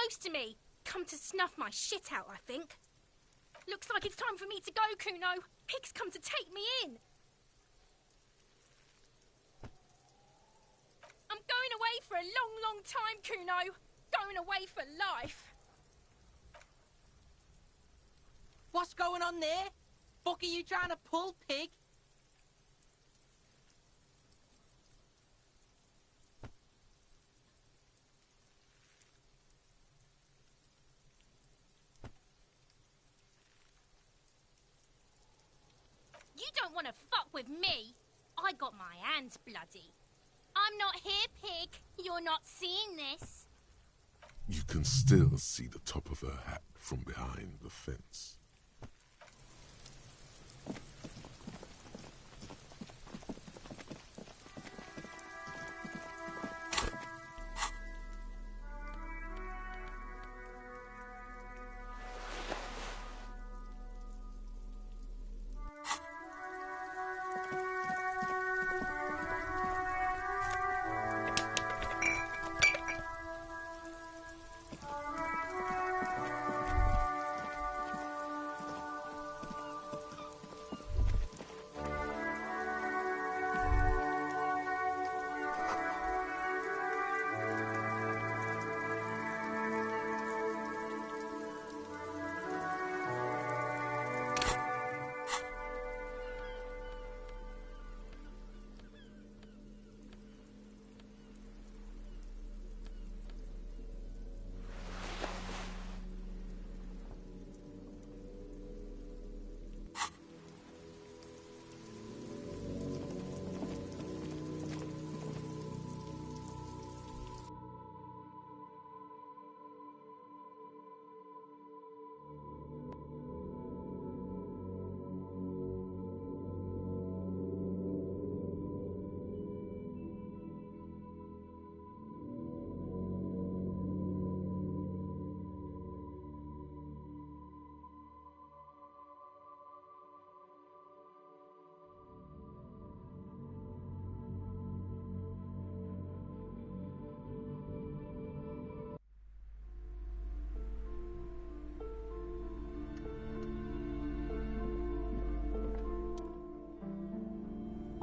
close to me. Come to snuff my shit out, I think. Looks like it's time for me to go, Kuno. Pig's come to take me in. I'm going away for a long, long time, Kuno. Going away for life. What's going on there? Fuck are you trying to pull, pig? You don't want to fuck with me. I got my hands bloody. I'm not here, pig. You're not seeing this. You can still see the top of her hat from behind the fence.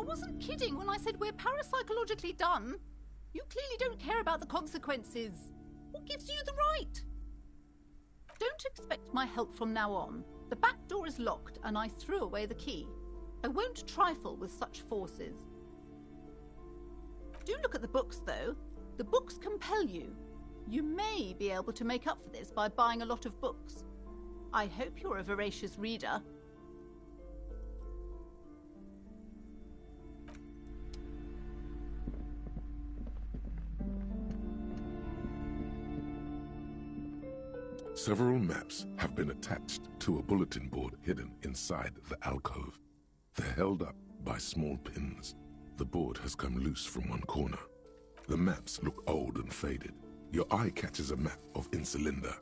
I wasn't kidding when I said we're parapsychologically done. You clearly don't care about the consequences. What gives you the right? Don't expect my help from now on. The back door is locked and I threw away the key. I won't trifle with such forces. Do look at the books, though. The books compel you. You may be able to make up for this by buying a lot of books. I hope you're a voracious reader. Several maps have been attached to a bulletin board hidden inside the alcove. They're held up by small pins. The board has come loose from one corner. The maps look old and faded. Your eye catches a map of Insulinda,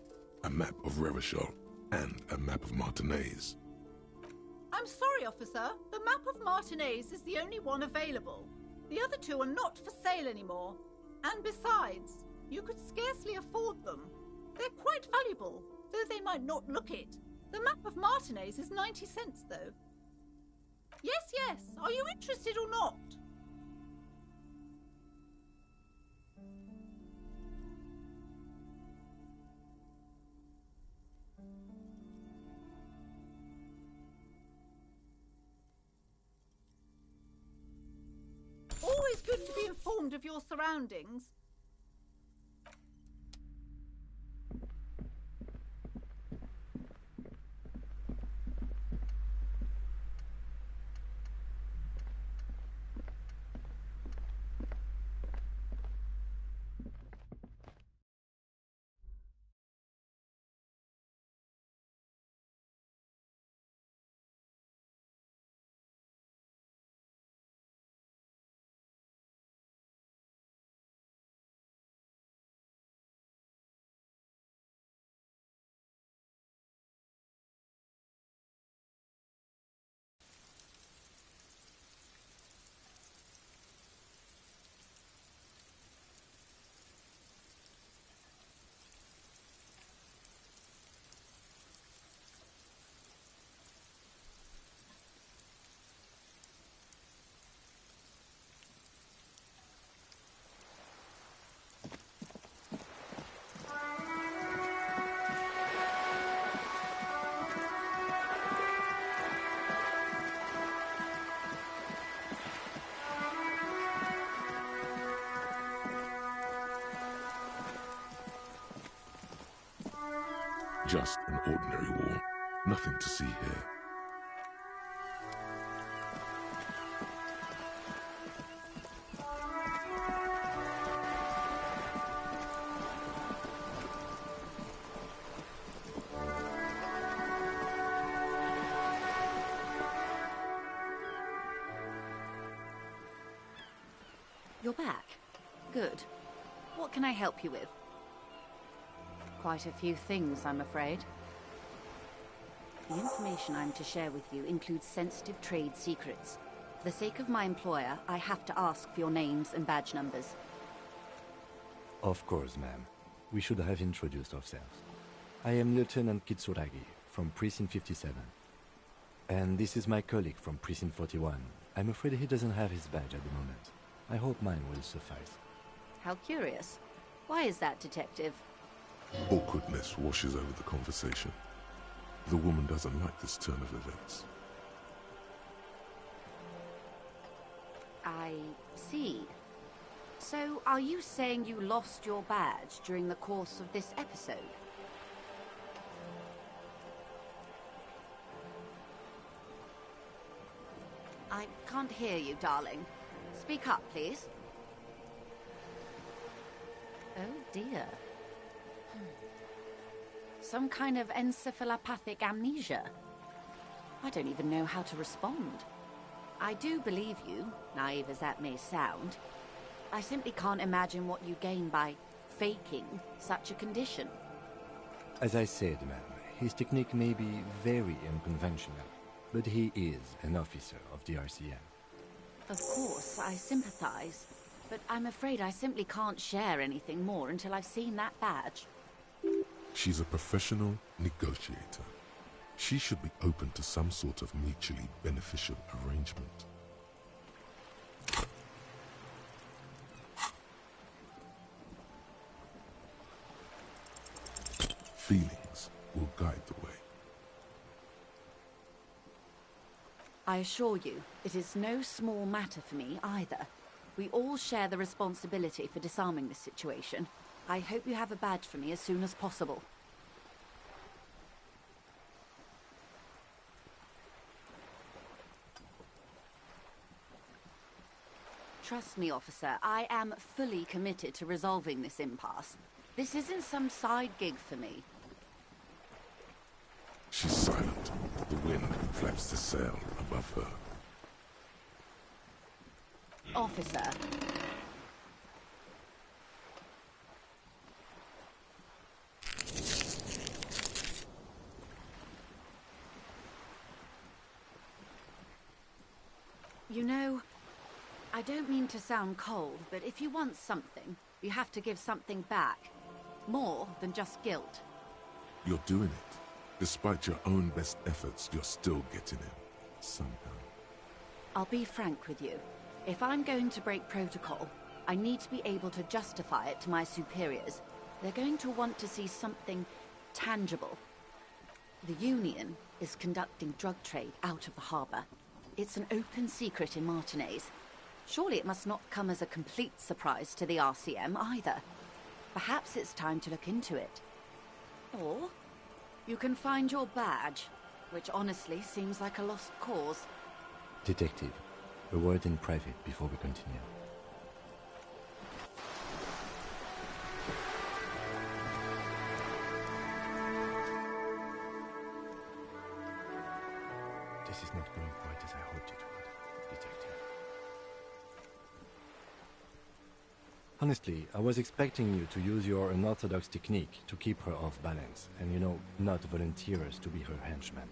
a map of Revachol, and a map of Martinez. I'm sorry, officer. The map of Martinez is the only one available. The other two are not for sale anymore. And besides, you could scarcely afford them. They're quite valuable, though they might not look it. The map of Martinez is 90 cents, though. Yes, yes. Are you interested or not? Always good to be informed of your surroundings. Just an ordinary war. Nothing to see here. You're back. Good. What can I help you with? Quite a few things, I'm afraid. The information I'm to share with you includes sensitive trade secrets. For the sake of my employer, I have to ask for your names and badge numbers. Of course, ma'am. We should have introduced ourselves. I am Lieutenant Kitsuragi from Precinct 57. And this is my colleague from Precinct 41. I'm afraid he doesn't have his badge at the moment. I hope mine will suffice. How curious. Why is that, Detective? Awkwardness washes over the conversation. The woman doesn't like this turn of events. I see. So, are you saying you lost your badge during the course of this episode? I can't hear you, darling. Speak up, please. Oh, dear. Some kind of encephalopathic amnesia. I don't even know how to respond. I do believe you, naive as that may sound. I simply can't imagine what you gain by faking such a condition. As I said, ma'am, his technique may be very unconventional, but he is an officer of the RCM. Of course, I sympathize, but I'm afraid I simply can't share anything more until I've seen that badge. She's a professional negotiator. She should be open to some sort of mutually beneficial arrangement. Feelings will guide the way. I assure you, it is no small matter for me either. We all share the responsibility for disarming this situation. I hope you have a badge for me as soon as possible. Trust me, officer, I am fully committed to resolving this impasse. This isn't some side gig for me. She's silent. The wind flaps the sail above her. Officer. You know, I don't mean to sound cold, but if you want something, you have to give something back. More than just guilt. You're doing it. Despite your own best efforts, you're still getting in. Somehow. I'll be frank with you. If I'm going to break protocol, I need to be able to justify it to my superiors. They're going to want to see something tangible. The Union is conducting drug trade out of the harbor. It's an open secret in Martinez. Surely it must not come as a complete surprise to the RCM either. Perhaps it's time to look into it. Or you can find your badge, which honestly seems like a lost cause. Detective, a word in private before we continue. This is not going quite as I hoped it would, Detective. Honestly, I was expecting you to use your unorthodox technique to keep her off balance, and, you know, not volunteer us to be her henchman.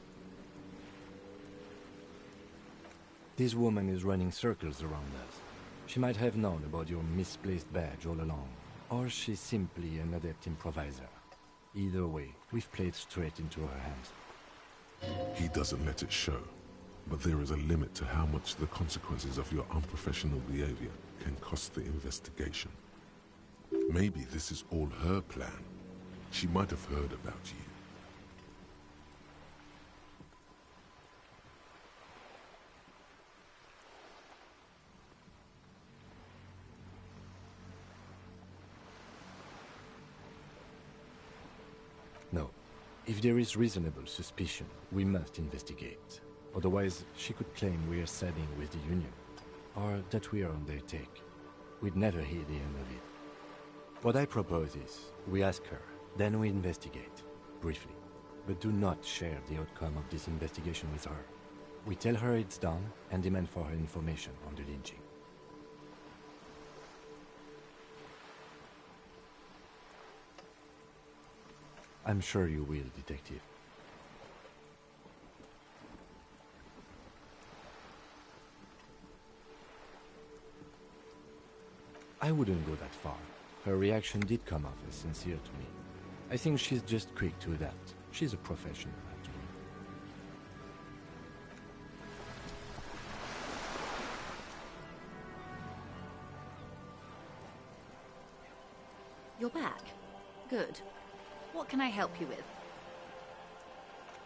This woman is running circles around us. She might have known about your misplaced badge all along, or she's simply an adept improviser. Either way, we've played straight into her hands. He doesn't let it show, but there is a limit to how much the consequences of your unprofessional behavior can cost the investigation. Maybe this is all her plan. She might have heard about you. No, If there is reasonable suspicion, we must investigate. Otherwise, she could claim we are siding with the Union, or that we are on their take. We'd never hear the end of it. What I propose is, we ask her, then we investigate, briefly. But do not share the outcome of this investigation with her. We tell her it's done, and demand for her information on the lynching. I'm sure you will, Detective. I wouldn't go that far. Her reaction did come off as sincere to me. I think she's just quick to adapt. She's a professional, after all. You're back. Good. What can I help you with?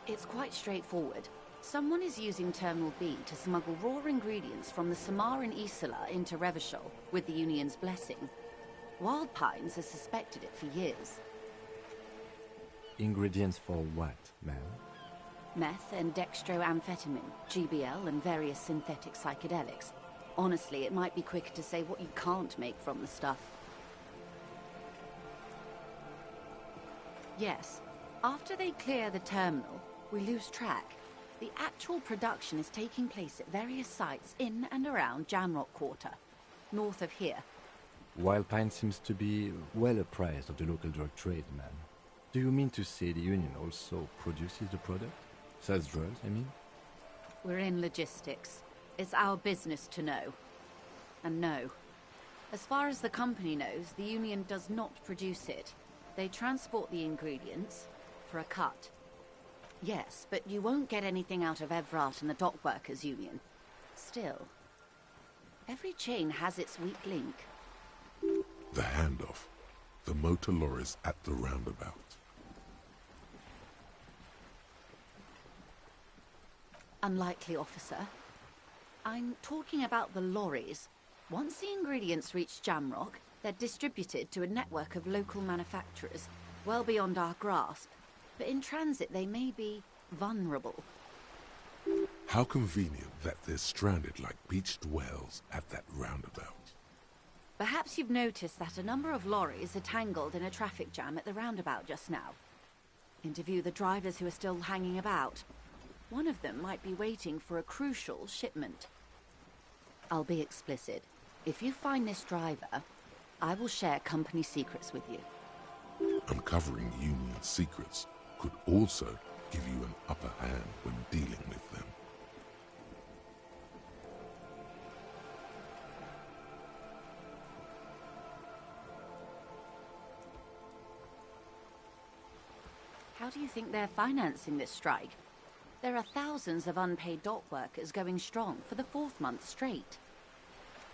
It's quite straightforward. Someone is using Terminal B to smuggle raw ingredients from the Samar and Isola into Revachol with the Union's blessing. Wild Pines has suspected it for years. Ingredients for what, ma'am? Meth and dextroamphetamine, GBL, and various synthetic psychedelics. Honestly, it might be quicker to say what you can't make from the stuff. Yes. After they clear the terminal, we lose track. The actual production is taking place at various sites in and around Jamrock Quarter, north of here. Wild Pine seems to be well apprised of the local drug trade, ma'am. Do you mean to say the Union also produces the product? Sells drugs, I mean? We're in logistics. It's our business to know. And no. As far as the company knows, the Union does not produce it. They transport the ingredients for a cut. Yes, but you won't get anything out of Evrat and the Dock Workers Union. Still, every chain has its weak link. The handoff. The motor lorries at the roundabout. Unlikely, officer. I'm talking about the lorries. Once the ingredients reach Jamrock, they're distributed to a network of local manufacturers, well beyond our grasp. But in transit, they may be vulnerable. How convenient that they're stranded like beached whales at that roundabout. Perhaps you've noticed that a number of lorries are tangled in a traffic jam at the roundabout just now. Interview the drivers who are still hanging about. One of them might be waiting for a crucial shipment. I'll be explicit. If you find this driver, I will share company secrets with you. Uncovering Union secrets could also give you an upper hand when dealing with them. How do you think they're financing this strike? There are thousands of unpaid dock workers going strong for the 4th month straight.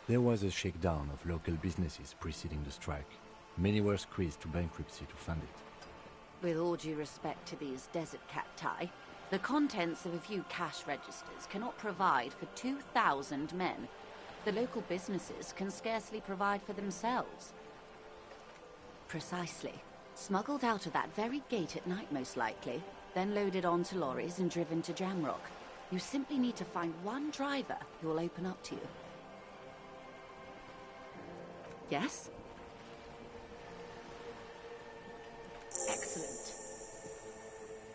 There was a shakedown of local businesses preceding the strike. Many were squeezed to bankruptcy to fund it. With all due respect to these desert cacti, the contents of a few cash registers cannot provide for 2,000 men. The local businesses can scarcely provide for themselves. Precisely. Smuggled out of that very gate at night, most likely, then loaded onto lorries and driven to Jamrock. You simply need to find one driver who will open up to you. Yes? Excellent.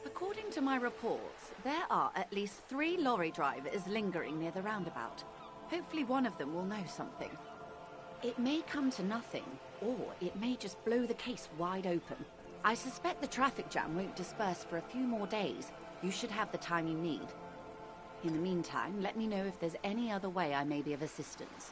According to my reports, there are at least 3 lorry drivers lingering near the roundabout. Hopefully one of them will know something. It may come to nothing, or it may just blow the case wide open. I suspect the traffic jam won't disperse for a few more days. You should have the time you need. In the meantime, let me know if there's any other way I may be of assistance.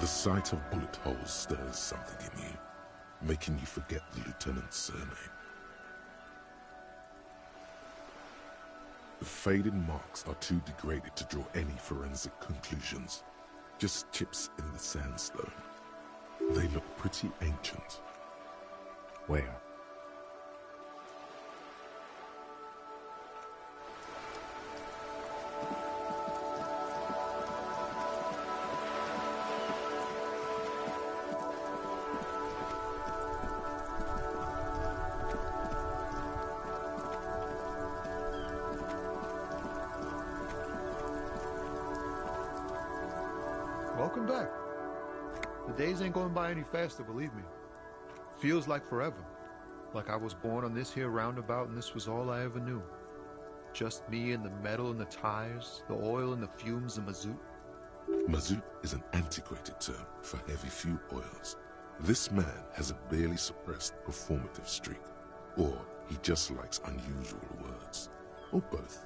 The sight of bullet holes stirs something in you, making you forget the lieutenant's surname. The faded marks are too degraded to draw any forensic conclusions. Just chips in the sandstone. They look pretty ancient. Where? Welcome back. The days ain't going by any faster, believe me. Feels like forever. Like I was born on this here roundabout and this was all I ever knew. Just me and the metal and the tires, the oil and the fumes and mazout. Mazout is an antiquated term for heavy fuel oils. This man has a barely suppressed performative streak, or he just likes unusual words, or both.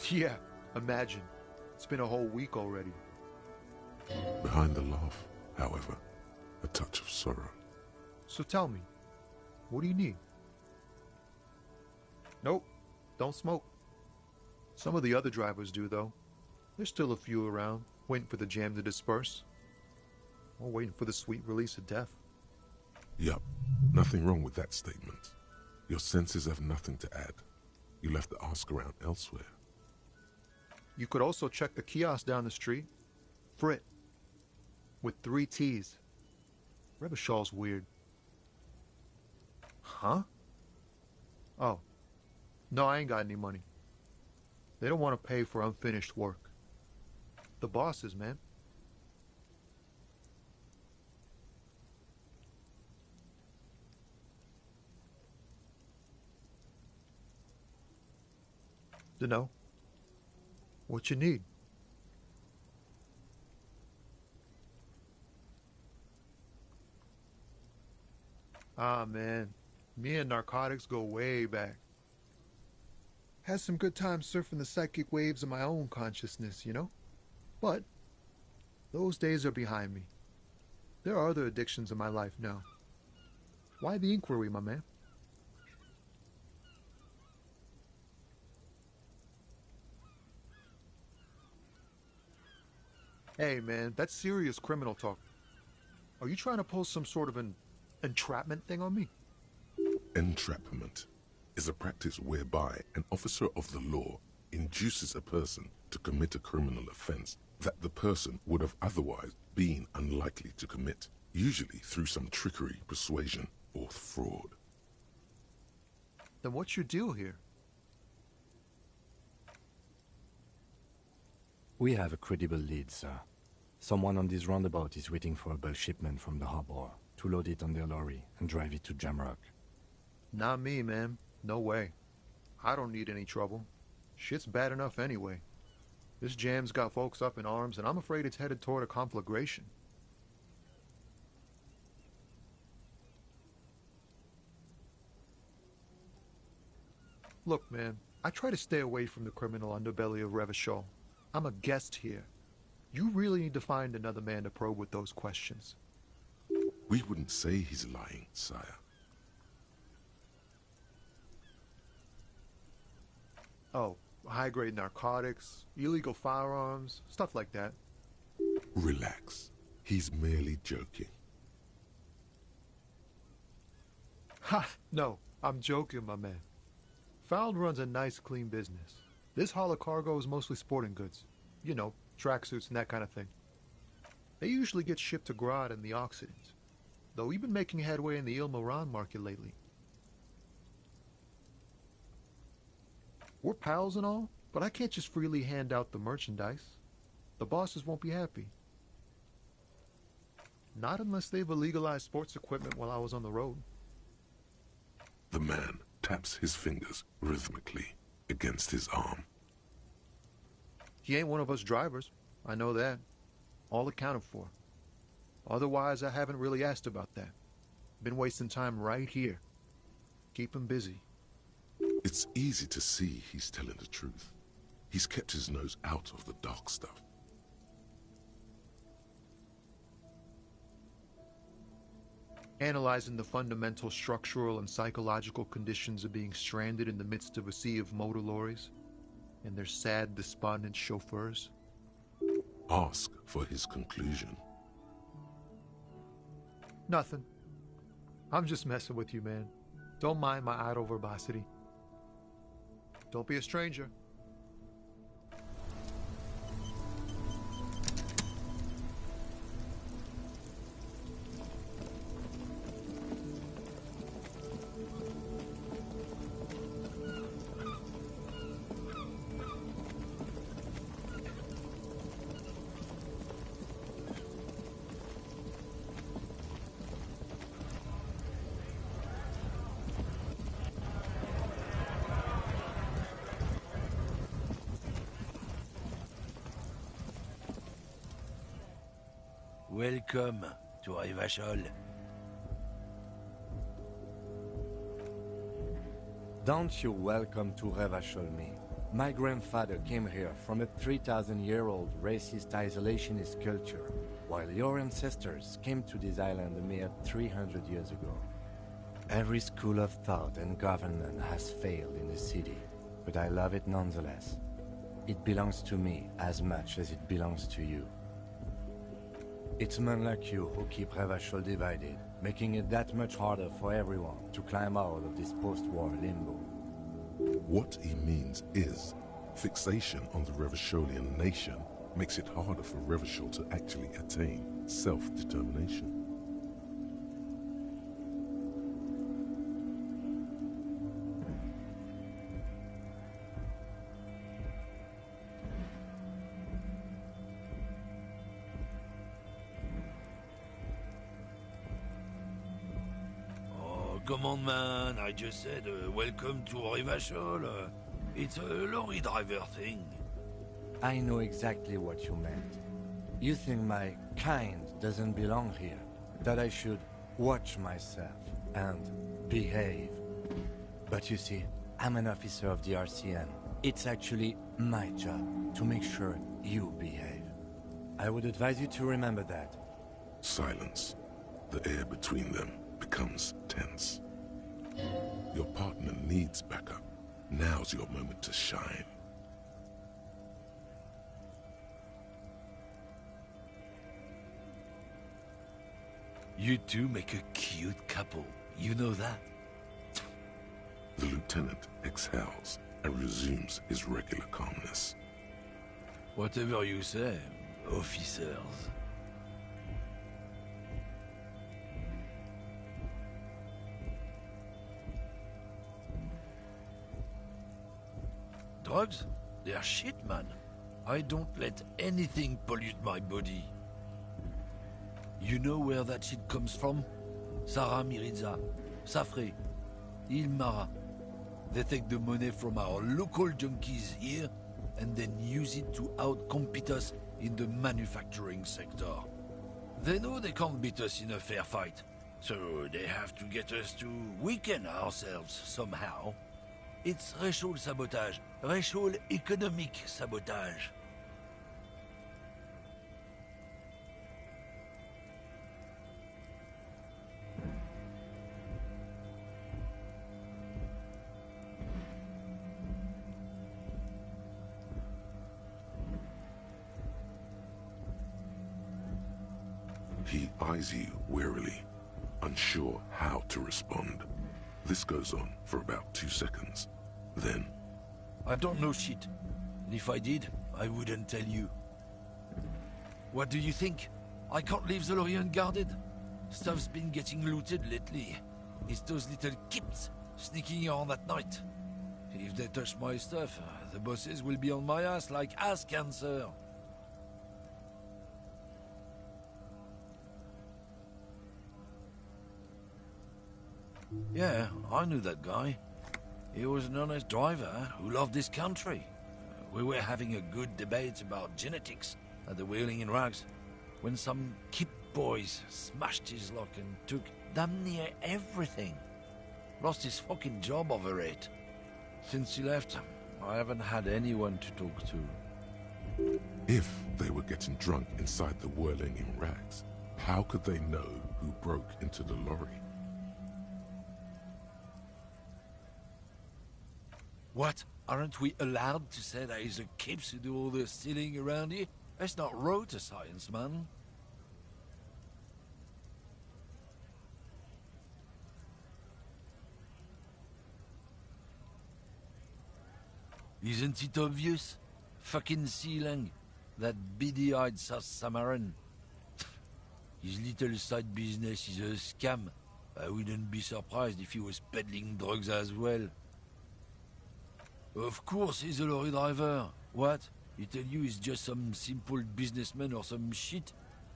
Yeah, imagine. It's been a whole week already. Behind the laugh, however, a touch of sorrow. So tell me, what do you need? Nope, don't smoke. Some of the other drivers do, though. There's still a few around, waiting for the jam to disperse. Or waiting for the sweet release of death. Yup, nothing wrong with that statement. Your senses have nothing to add. You'll have to ask around elsewhere. You could also check the kiosk down the street. Frit. With 3 T's. Revachol's weird. Huh? Oh. No, I ain't got any money. They don't want to pay for unfinished work. The bosses, man. Dunno. What you need? Ah, man. Me and narcotics go way back. Had some good times surfing the psychic waves of my own consciousness, you know? But those days are behind me. There are other addictions in my life now. Why the inquiry, my man? Hey, man, that's serious criminal talk. Are you trying to pull some sort of an entrapment thing on me? Entrapment is a practice whereby an officer of the law induces a person to commit a criminal offense that the person would have otherwise been unlikely to commit, usually through some trickery, persuasion, or fraud. Then what's your deal here? We have a credible lead, sir. Someone on this roundabout is waiting for a bulk shipment from the harbor to load it on their lorry and drive it to Jamrock. Not me, man. No way. I don't need any trouble. Shit's bad enough anyway. This jam's got folks up in arms, and I'm afraid it's headed toward a conflagration. Look, man, I try to stay away from the criminal underbelly of Revachol. I'm a guest here. You really need to find another man to probe with those questions. We wouldn't say he's lying, sire. Oh, high-grade narcotics, illegal firearms, stuff like that. Relax. He's merely joking. Ha! No, I'm joking, my man. Found runs a nice, clean business. This haul of cargo is mostly sporting goods. You know, tracksuits and that kind of thing. They usually get shipped to Grad and the Occident. Though we've been making headway in the Il-Moran market lately. We're pals and all, but I can't just freely hand out the merchandise. The bosses won't be happy. Not unless they've illegalized sports equipment while I was on the road. The man taps his fingers rhythmically against his arm. He ain't one of us drivers. I know that. All accounted for. Otherwise, I haven't really asked about that. Been wasting time right here. Keep him busy. It's easy to see he's telling the truth. He's kept his nose out of the dark stuff. Analyzing the fundamental structural and psychological conditions of being stranded in the midst of a sea of motor lorries and their sad, despondent chauffeurs. Ask for his conclusion. Nothing. I'm just messing with you, man. Don't mind my idle verbosity. Don't be a stranger. Welcome to Revachol. Don't you welcome to Revachol me. My grandfather came here from a 3,000-year-old racist isolationist culture, while your ancestors came to this island a mere 300 years ago. Every school of thought and government has failed in the city, but I love it nonetheless. It belongs to me as much as it belongs to you. It's men like you who keep Revachol divided, making it that much harder for everyone to climb out of this post-war limbo. What he means is, fixation on the Revacholian nation makes it harder for Revachol to actually attain self-determination. Come on, man, I just said welcome to Revachol. It's a lorry driver thing. I know exactly what you meant. You think my kind doesn't belong here, that I should watch myself and behave. But you see, I'm an officer of the RCN. It's actually my job to make sure you behave. I would advise you to remember that. Silence. The air between them becomes tense. Your partner needs backup. Now's your moment to shine. You two make a cute couple. You know that? The lieutenant exhales and resumes his regular calmness. Whatever you say, officers. Drugs? They're shit, man. I don't let anything pollute my body. You know where that shit comes from? Sarah Miriza, Safre, Ilmara. They take the money from our local junkies here and then use it to outcompete us in the manufacturing sector. They know they can't beat us in a fair fight, so they have to get us to weaken ourselves somehow. It's Revachol sabotage, Revachol economic sabotage. He eyes you warily, unsure how to respond. This goes on for about 2 seconds. Then... I don't know shit. And if I did, I wouldn't tell you. What do you think? I can't leave the lorry unguarded. Stuff's been getting looted lately. It's those little kids sneaking around at night. If they touch my stuff, the bosses will be on my ass like ass cancer. Yeah, I knew that guy. He was an honest driver who loved this country. We were having a good debate about genetics at the Wheeling in Rags when some Kip boys smashed his luck and took damn near everything. Lost his fucking job over it. Since he left, I haven't had anyone to talk to. If they were getting drunk inside the whirling in rags, how could they know who broke into the lorry? What? Aren't we allowed to say that he's the kids who do all the stealing around here? That's not road to science, man. Isn't it obvious? Fucking Sealang. That beady-eyed South Samaran. His little side business is a scam. I wouldn't be surprised if he was peddling drugs as well. Of course he's a lorry driver. What? He tell you he's just some simple businessman or some shit?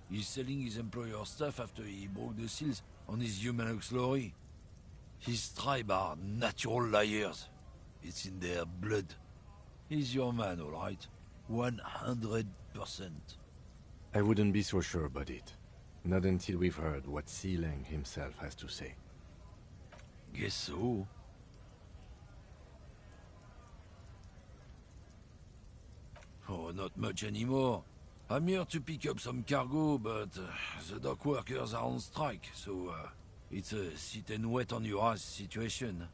He's selling his employer stuff after he broke the seals on his Humanox lorry. His tribe are natural liars. It's in their blood. He's your man, all right. 100%. I wouldn't be so sure about it. Not until we've heard what Sealang himself has to say. Guess so. Oh, not much anymore. I'm here to pick up some cargo, but the dock workers are on strike, so it's a sit and wait on your ass situation.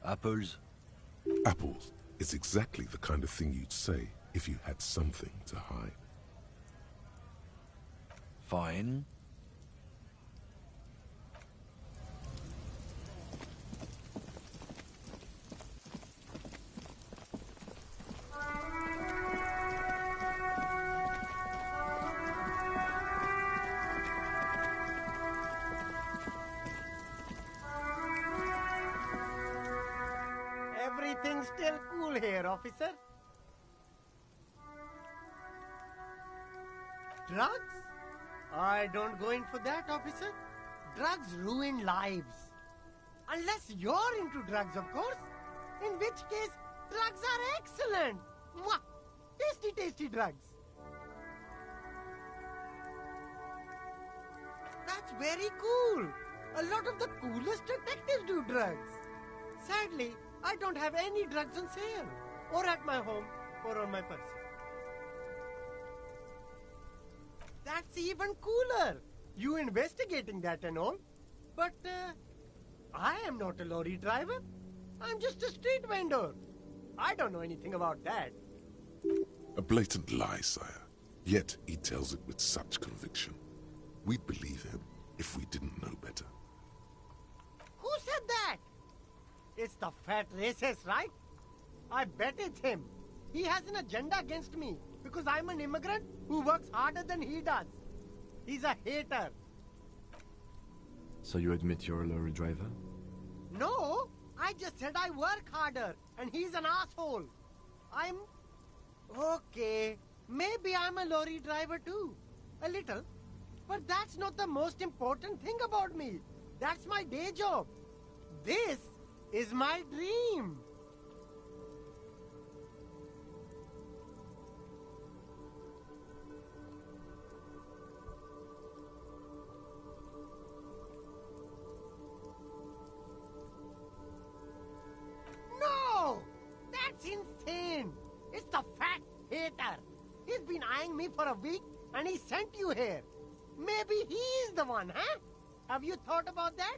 Apples. Apples is exactly the kind of thing you'd say if you had something to hide. Fine. Everything's still cool here, officer. Drugs? I don't go in for that, officer. Drugs ruin lives. Unless you're into drugs, of course. In which case, drugs are excellent. Mwah! Tasty, tasty drugs. That's very cool. A lot of the coolest detectives do drugs. Sadly, I don't have any drugs on sale, or at my home, or on my person. That's even cooler. You investigating that and all. But I am not a lorry driver. I'm just a street vendor. I don't know anything about that. A blatant lie, sire. Yet he tells it with such conviction. We'd believe him if we didn't know better. Who said that? It's the fat racist, right? I bet it's him. He has an agenda against me because I'm an immigrant who works harder than he does. He's a hater. So you admit you're a lorry driver? No, I just said I work harder and he's an asshole. Okay, maybe I'm a lorry driver too. A little. But that's not the most important thing about me. That's my day job. This is my dream. No! That's insane! It's the fat hater. He's been eyeing me for a week and he sent you here. Maybe he's the one, huh? Have you thought about that?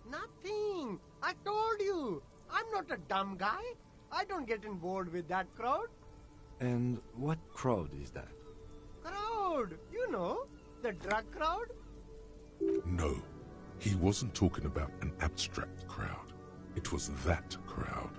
Nothing. I told you. I'm not a dumb guy. I don't get involved with that crowd. And what crowd is that? Crowd? You know, the drug crowd? No, he wasn't talking about an abstract crowd. It was that crowd.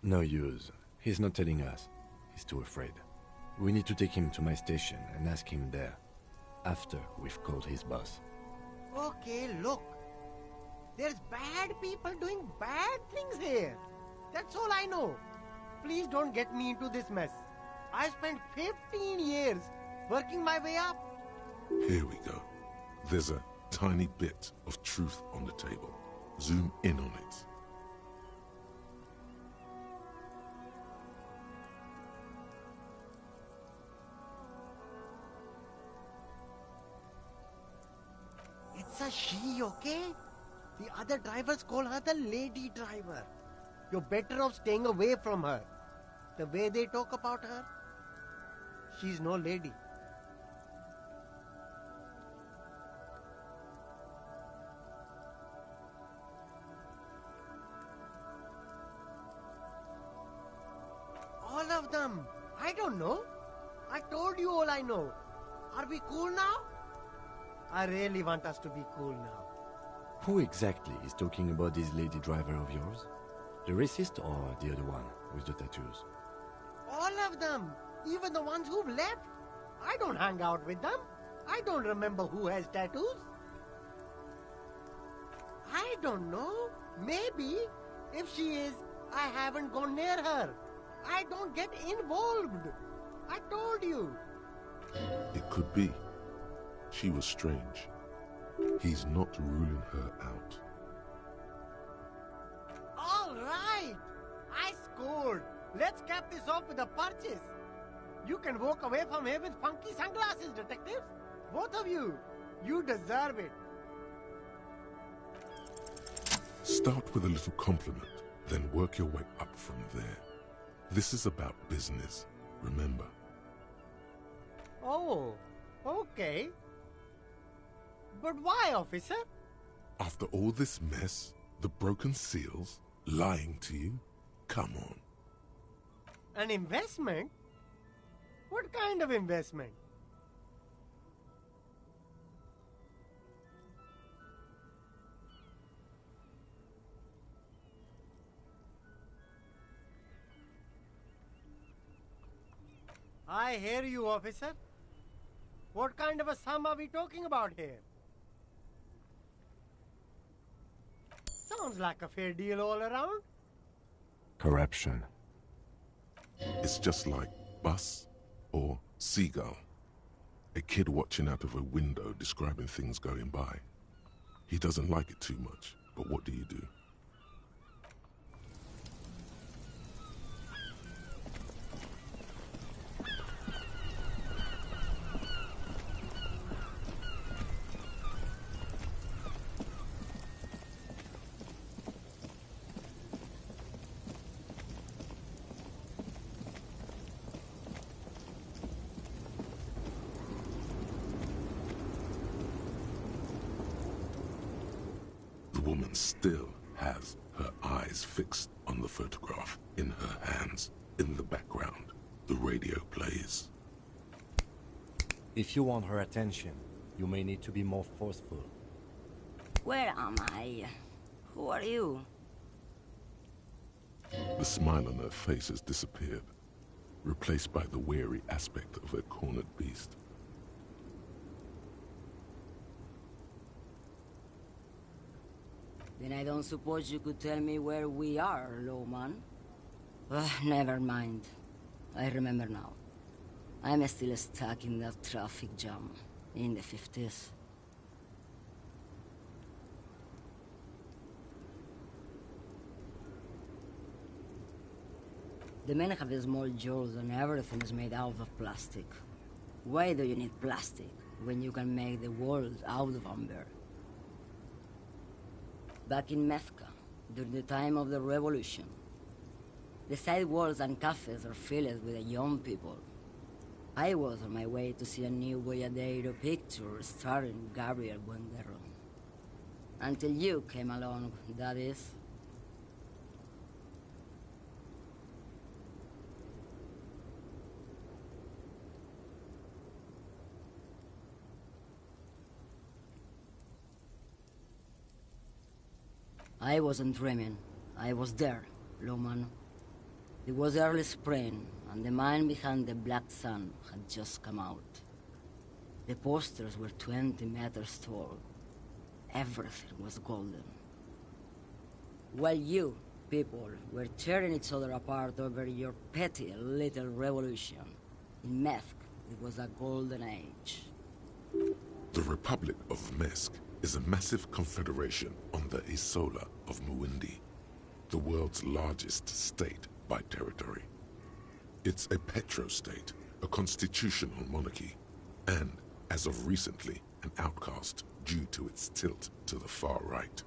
No use. He's not telling us. He's too afraid. We need to take him to my station and ask him there. After we've called his boss. Okay, look. There's bad people doing bad things here. That's all I know. Please don't get me into this mess. I spent 15 years working my way up. Here we go. There's a tiny bit of truth on the table. Zoom in on it. a she, okay? The other drivers call her the lady driver. You're better off staying away from her. The way they talk about her, she's no lady. All of them. I don't know. I told you all I know. Are we cool now? I really want us to be cool now. Who exactly is talking about this lady driver of yours? The racist or the other one with the tattoos? All of them. Even the ones who've left. I don't hang out with them. I don't remember who has tattoos. I don't know. Maybe. If she is, I haven't gone near her. I don't get involved. I told you. It could be. She was strange. He's not ruling her out. All right. I scored. Let's cap this off with a purchase. You can walk away from here with funky sunglasses, detectives. Both of you. You deserve it. Start with a little compliment, then work your way up from there. This is about business, remember. Oh, okay. But why, officer? After all this mess, the broken seals, lying to you, come on. An investment? What kind of investment? I hear you, officer. What kind of a sum are we talking about here? Sounds like a fair deal all around. Corruption. It's just like bus or seagull. A kid watching out of a window describing things going by. He doesn't like it too much, but what do you do? The woman still has her eyes fixed on the photograph in her hands. In the background, the radio plays. If you want her attention, you may need to be more forceful. Where am I? Who are you? The smile on her face has disappeared, replaced by the weary aspect of a cornered beast. Then I don't suppose you could tell me where we are, Lowman? Never mind. I remember now. I'm still stuck in that traffic jam in the 50s. The men have these small jaws and everything is made out of plastic. Why do you need plastic when you can make the world out of amber? Back in Methka, during the time of the revolution, the sidewalks and cafes are filled with young people. I was on my way to see a new Boyadero picture starring Gabriel Buendero. Until you came along, that is. I wasn't dreaming. I was there, Lowman. It was early spring, and the man behind the black sun had just come out. The posters were 20 meters tall. Everything was golden. While you, people, were tearing each other apart over your petty little revolution, in Methk, it was a golden age. The Republic of Mesk is a massive confederation on the Isola of Muindi, the world's largest state by territory. It's a petrostate, a constitutional monarchy, and, as of recently, an outcast due to its tilt to the far right.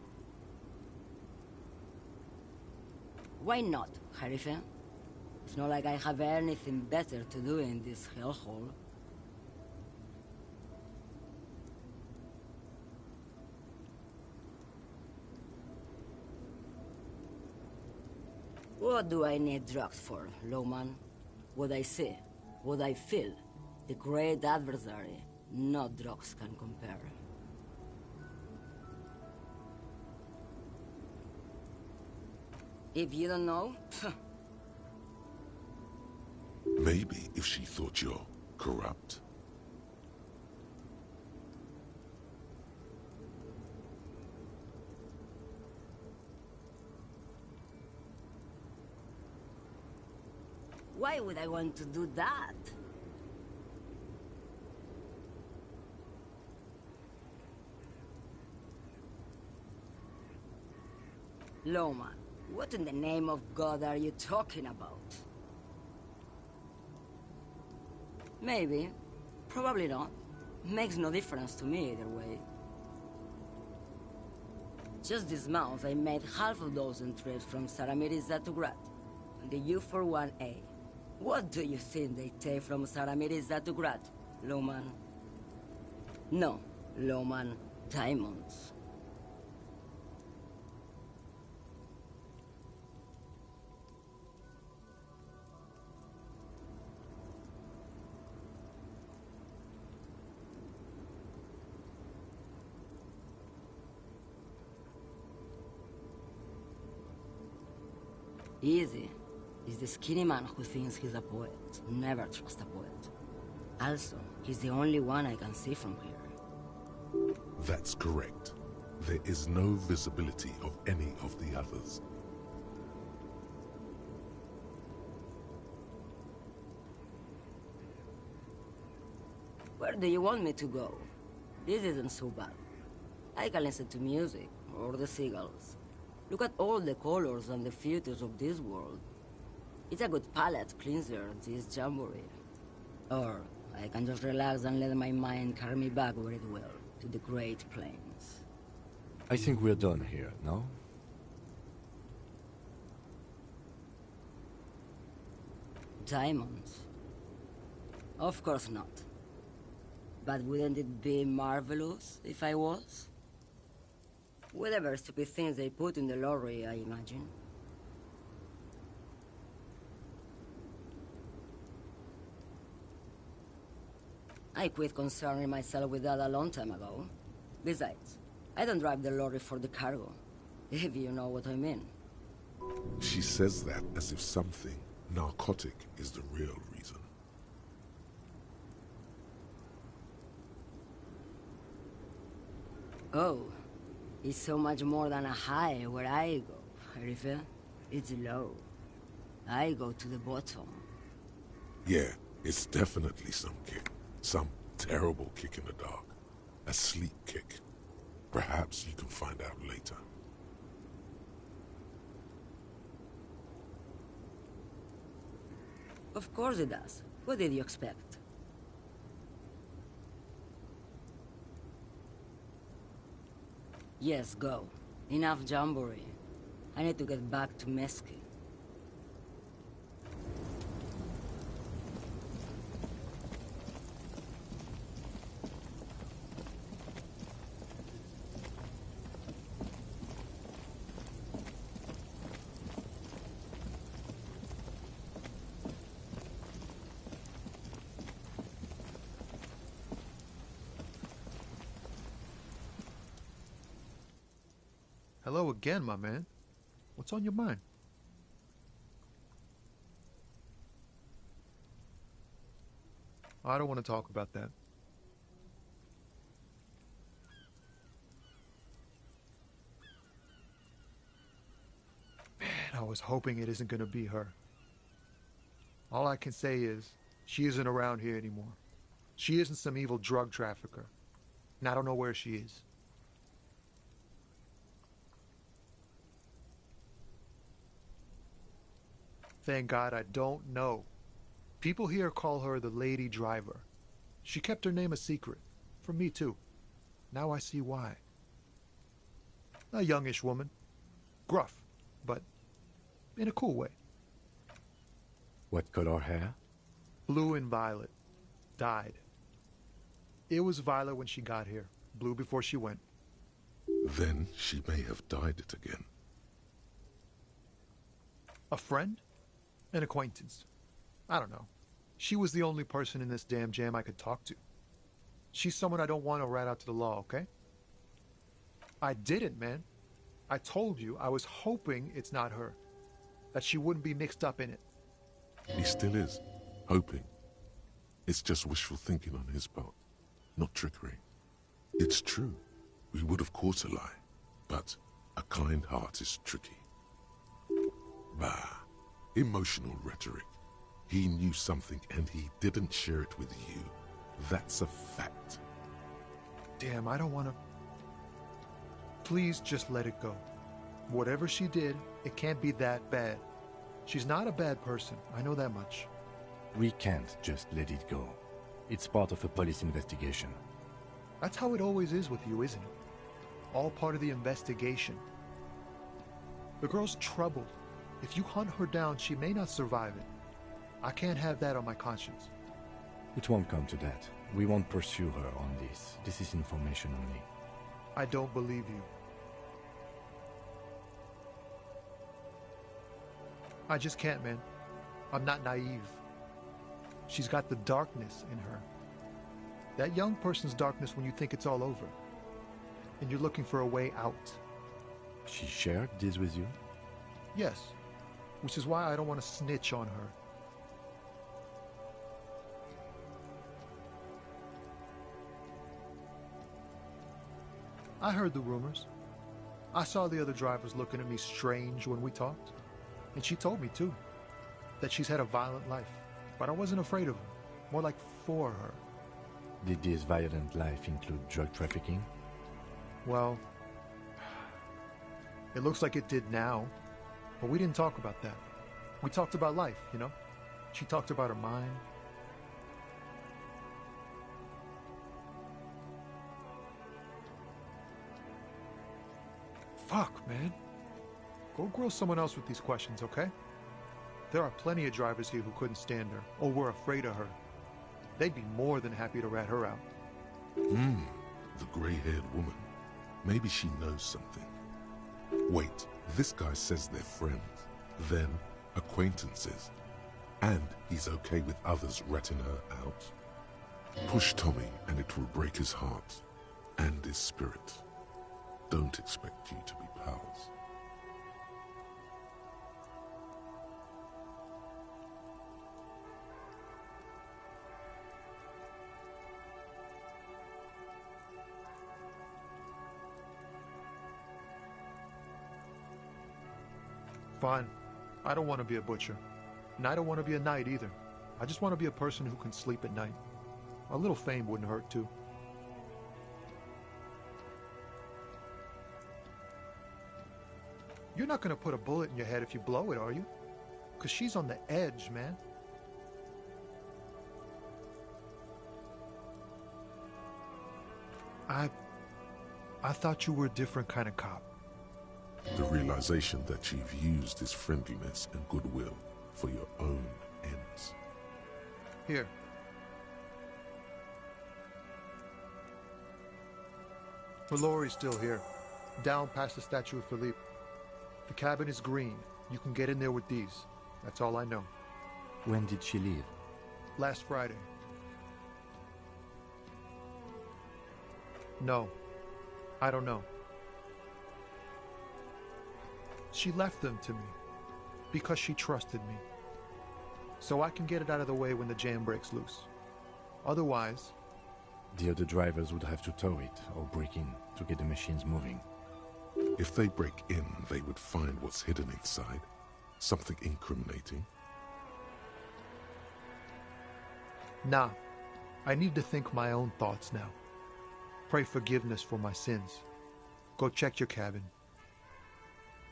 Why not, Harife? It's not like I have anything better to do in this hellhole. What do I need drugs for, Lowman? What I see, what I feel, the great adversary, no drugs can compare. If you don't know, Maybe if she thought you're corrupt. why would I want to do that? Loma, what in the name of God are you talking about? Maybe. Probably not. Makes no difference to me either way. Just this month, I made half a dozen trips from Saramiriza to Grad, on the U41A. What do you think they take from Saramiriza to Grad, Loman? No, Loman, diamonds. Easy is the skinny man who thinks he's a poet. Never trust a poet. Also, he's the only one I can see from here. That's correct. There is no visibility of any of the others. Where do you want me to go? This isn't so bad. I can listen to music, or the seagulls. Look at all the colors and the features of this world. It's a good palate cleanser, this jamboree. Or I can just relax and let my mind carry me back where it will, to the Great Plains. I think we're done here, no? Diamonds? Of course not. But wouldn't it be marvelous if I was? Whatever stupid things they put in the lorry, I imagine. I quit concerning myself with that a long time ago. Besides, I don't drive the lorry for the cargo, if you know what I mean. She says that as if something narcotic is the real reason. Oh, it's so much more than a high where I go, Harife. It's low. I go to the bottom. Yeah, it's definitely some kick. Some terrible kick in the dark. A sleep kick. Perhaps you can find out later. Of course it does. What did you expect? Yes, go. Enough jamboree. I need to get back to Mesky. Hello again, my man. What's on your mind? I don't want to talk about that. Man, I was hoping it isn't going to be her. All I can say is, she isn't around here anymore. She isn't some evil drug trafficker. And I don't know where she is. Thank God I don't know. People here call her the Lady Driver. She kept her name a secret. From me, too. Now I see why. A youngish woman. Gruff, but in a cool way. What color hair? Blue and violet. Dyed. It was violet when she got here. Blue before she went. Then she may have dyed it again. A friend? An acquaintance. I don't know. She was the only person in this damn jam I could talk to. She's someone I don't want to rat out to the law, okay? I didn't, man. I told you I was hoping it's not her. That she wouldn't be mixed up in it. He still is, hoping. It's just wishful thinking on his part, not trickery. It's true. We would have caught a lie, but a kind heart is tricky. Bah, emotional rhetoric. He knew something and he didn't share it with you. That's a fact. Damn, I don't want to... Please just let it go. Whatever she did, it can't be that bad. She's not a bad person, I know that much. We can't just let it go. It's part of a police investigation. That's how it always is with you, isn't it? All part of the investigation. The girl's troubled. If you hunt her down, she may not survive it. I can't have that on my conscience. It won't come to that. We won't pursue her on this. This is information only. I don't believe you. I just can't, man. I'm not naive. She's got the darkness in her. That young person's darkness when you think it's all over. And you're looking for a way out. She shared this with you? Yes. Which is why I don't want to snitch on her. I heard the rumors. I saw the other drivers looking at me strange when we talked. And she told me, too, that she's had a violent life. But I wasn't afraid of her. More like for her. Did this violent life include drug trafficking? Well, it looks like it did now. But we didn't talk about that. We talked about life, you know? She talked about her mind. Fuck, man. Go grill someone else with these questions, okay? There are plenty of drivers here who couldn't stand her, or were afraid of her. They'd be more than happy to rat her out. The gray-haired woman. Maybe she knows something. Wait, this guy says they're friends, then acquaintances, and he's okay with others ratting her out. Push Tommy and it will break his heart and his spirit. Don't expect you to be pals. Fine. I don't want to be a butcher. And I don't want to be a knight either. I just want to be a person who can sleep at night. A little fame wouldn't hurt too. You're not going to put a bullet in your head if you blow it, are you? Because she's on the edge, man. I thought you were a different kind of cop. The realization that you've used his friendliness and goodwill for your own ends. Here. Valori's still here, down past the statue of Philippe. The cabin is green. You can get in there with these. That's all I know. When did she leave? Last Friday. No. I don't know. She left them to me because she trusted me. So I can get it out of the way when the jam breaks loose. Otherwise... The other drivers would have to tow it or break in to get the machines moving. If they break in, they would find what's hidden inside. Something incriminating. Nah. I need to think my own thoughts now. Pray forgiveness for my sins. Go check your cabin.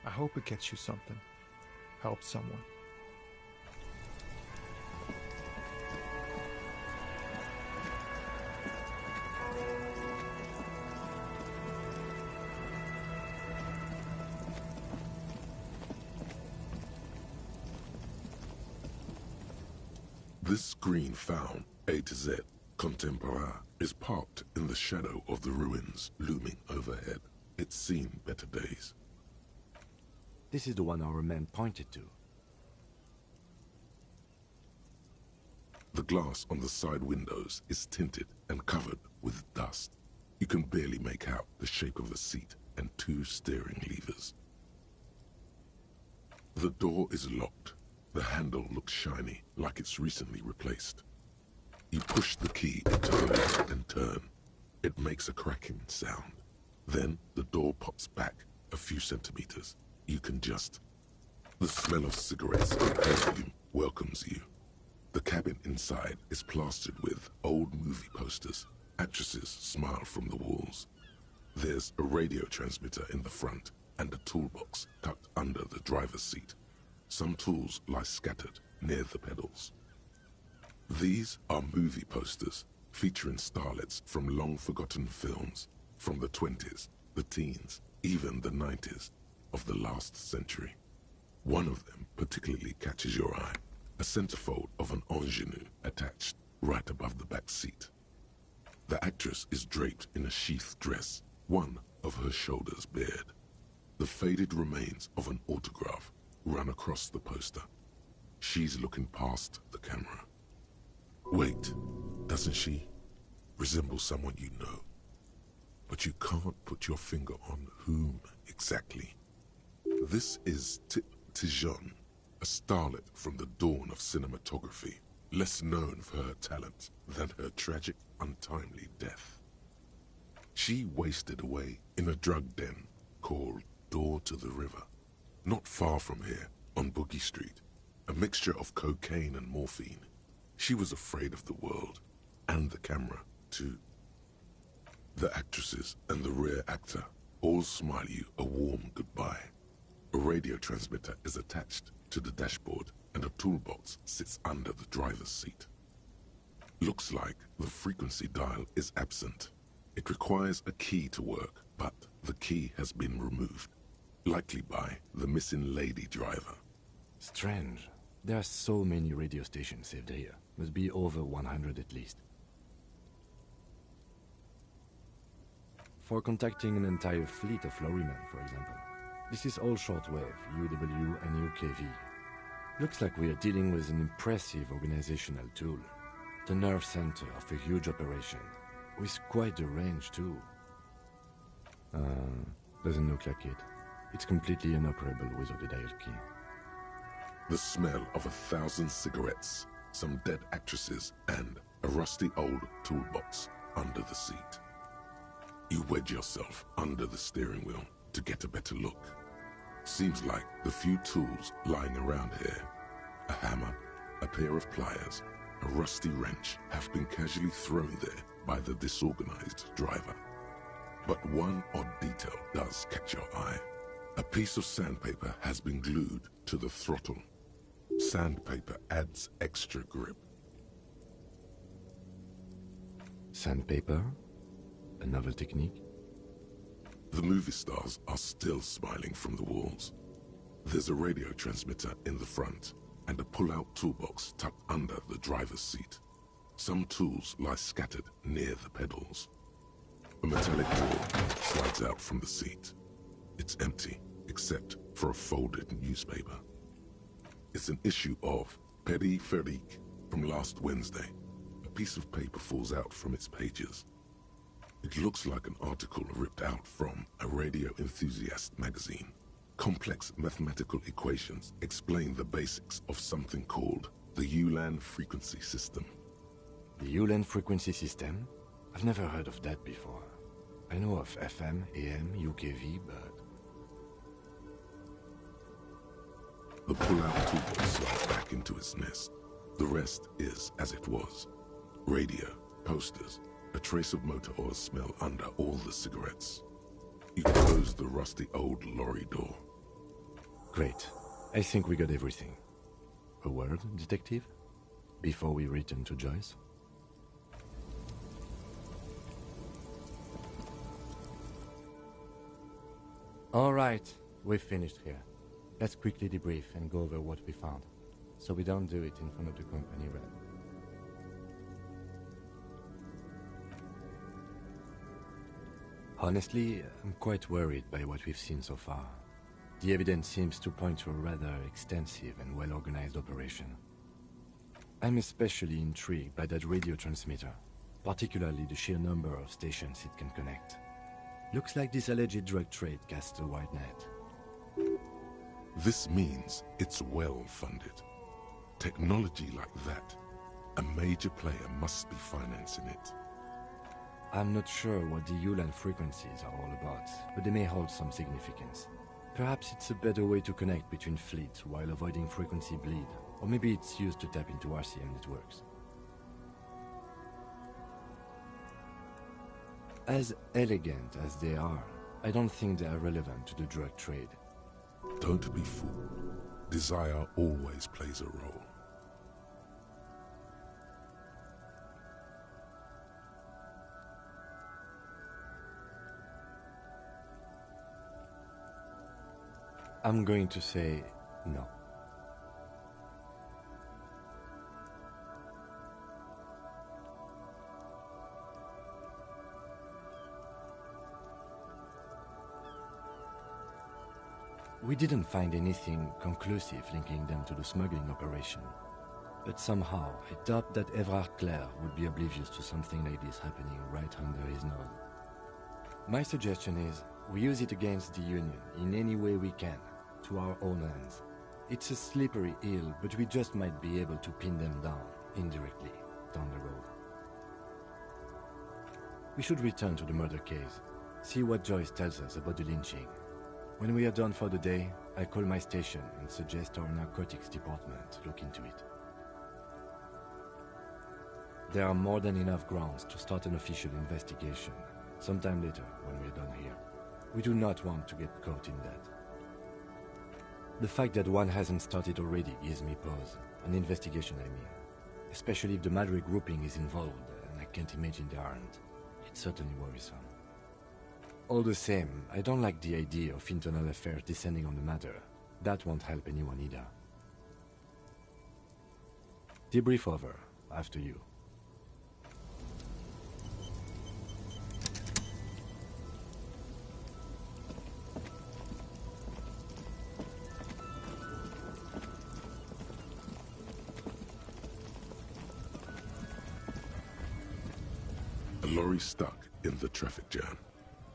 I hope it gets you something. Help someone. This screen found, A to Z, contemporain, is parked in the shadow of the ruins looming overhead. It's seen better days. This is the one our man pointed to. The glass on the side windows is tinted and covered with dust. You can barely make out the shape of a seat and 2 steering levers. The door is locked. The handle looks shiny, like it's recently replaced. You push the key into the lock and turn. It makes a cracking sound. Then the door pops back a few centimeters. You can just... The smell of cigarettes and perfume welcomes you. The cabin inside is plastered with old movie posters. Actresses smile from the walls. There's a radio transmitter in the front and a toolbox tucked under the driver's seat. Some tools lie scattered near the pedals. These are movie posters featuring starlets from long-forgotten films from the 20s, the teens, even the 90s of the last century. One of them particularly catches your eye, a centerfold of an ingenue attached right above the back seat. The actress is draped in a sheath dress, one of her shoulders bared. The faded remains of an autograph run across the poster. She's looking past the camera. Wait, doesn't she resemble someone you know? But you can't put your finger on whom exactly. This is Tijon, a starlet from the dawn of cinematography, less known for her talent than her tragic, untimely death. She wasted away in a drug den called Door to the River, not far from here, on Boogie Street, a mixture of cocaine and morphine. She was afraid of the world, and the camera, too. The actresses and the rear actor all smile you a warm goodbye. A radio transmitter is attached to the dashboard, and a toolbox sits under the driver's seat. Looks like the frequency dial is absent. It requires a key to work, but the key has been removed, likely by the missing lady driver. Strange. There are so many radio stations saved here. Must be over 100 at least. For contacting an entire fleet of lorrymen, for example. This is all shortwave, UW and UKV. Looks like we are dealing with an impressive organizational tool. The nerve center of a huge operation, with quite a range too. Doesn't look like it. It's completely inoperable without a dial key. The smell of 1,000 cigarettes, some dead actresses, and a rusty old toolbox under the seat. You wedge yourself under the steering wheel to get a better look. Seems like the few tools lying around here, a hammer, a pair of pliers, a rusty wrench, have been casually thrown there by the disorganized driver. But one odd detail does catch your eye. A piece of sandpaper has been glued to the throttle. Sandpaper adds extra grip. Sandpaper? A novel technique? The movie stars are still smiling from the walls. There's a radio transmitter in the front and a pull-out toolbox tucked under the driver's seat. Some tools lie scattered near the pedals. A metallic door slides out from the seat. It's empty, except for a folded newspaper. It's an issue of Périphérique from last Wednesday. A piece of paper falls out from its pages. It looks like an article ripped out from a radio enthusiast magazine. Complex mathematical equations explain the basics of something called the Ulan frequency system. The Ulan frequency system? I've never heard of that before. I know of FM, AM, UKV, but... The pull-out toolbox slides back into its nest. The rest is as it was. Radio, posters, a trace of motor oil smell under all the cigarettes. You close the rusty old lorry door. Great. I think we got everything. A word, detective? Before we return to Joyce? All right, we've finished here. Let's quickly debrief and go over what we found, so we don't do it in front of the company rep. Honestly, I'm quite worried by what we've seen so far. The evidence seems to point to a rather extensive and well-organized operation. I'm especially intrigued by that radio transmitter, particularly the sheer number of stations it can connect. Looks like this alleged drug trade casts a wide net. This means it's well-funded. Technology like that, a major player must be financing it. I'm not sure what the Yulan frequencies are all about, but they may hold some significance. Perhaps it's a better way to connect between fleets while avoiding frequency bleed, or maybe it's used to tap into RCM networks. As elegant as they are, I don't think they are relevant to the drug trade. Don't be fooled. Desire always plays a role. I'm going to say no. We didn't find anything conclusive linking them to the smuggling operation. But somehow, I doubt that Evrard Clare would be oblivious to something like this happening right under his nose. My suggestion is, we use it against the Union in any way we can, to our own ends. It's a slippery hill, but we just might be able to pin them down, indirectly, down the road. We should return to the murder case, see what Joyce tells us about the lynching. When we are done for the day, I call my station and suggest our narcotics department look into it. There are more than enough grounds to start an official investigation, sometime later when we're done here. We do not want to get caught in that. The fact that one hasn't started already gives me pause. An investigation, I mean. Especially if the Madre grouping is involved, and I can't imagine they aren't. It's certainly worrisome. All the same, I don't like the idea of internal affairs descending on the matter. That won't help anyone either. Debrief over. After you. A lorry stuck in the traffic jam.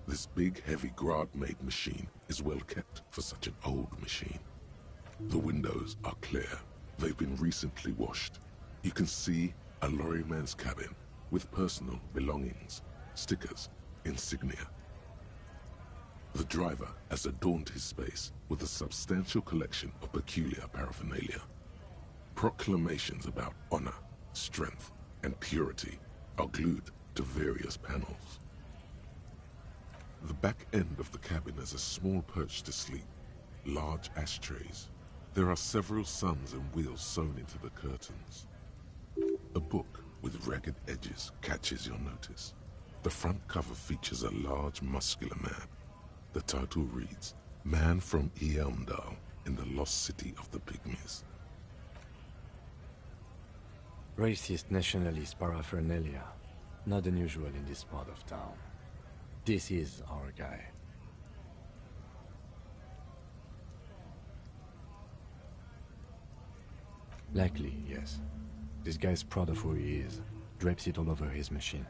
This big, heavy Grad-made machine is well kept for such an old machine. The windows are clear. They've been recently washed. You can see a lorryman's cabin with personal belongings, stickers, insignia. The driver has adorned his space with a substantial collection of peculiar paraphernalia. Proclamations about honor, strength, and purity are glued to various panels. The back end of the cabin is a small perch to sleep, large ashtrays. There are several suns and wheels sewn into the curtains. A book with ragged edges catches your notice. The front cover features a large, muscular man. The title reads, Man from Eamdal in the Lost City of the Pygmies. Racist nationalist paraphernalia. Not unusual in this part of town. This is our guy. Likely, yes. This guy's proud of who he is. Drapes it all over his machine.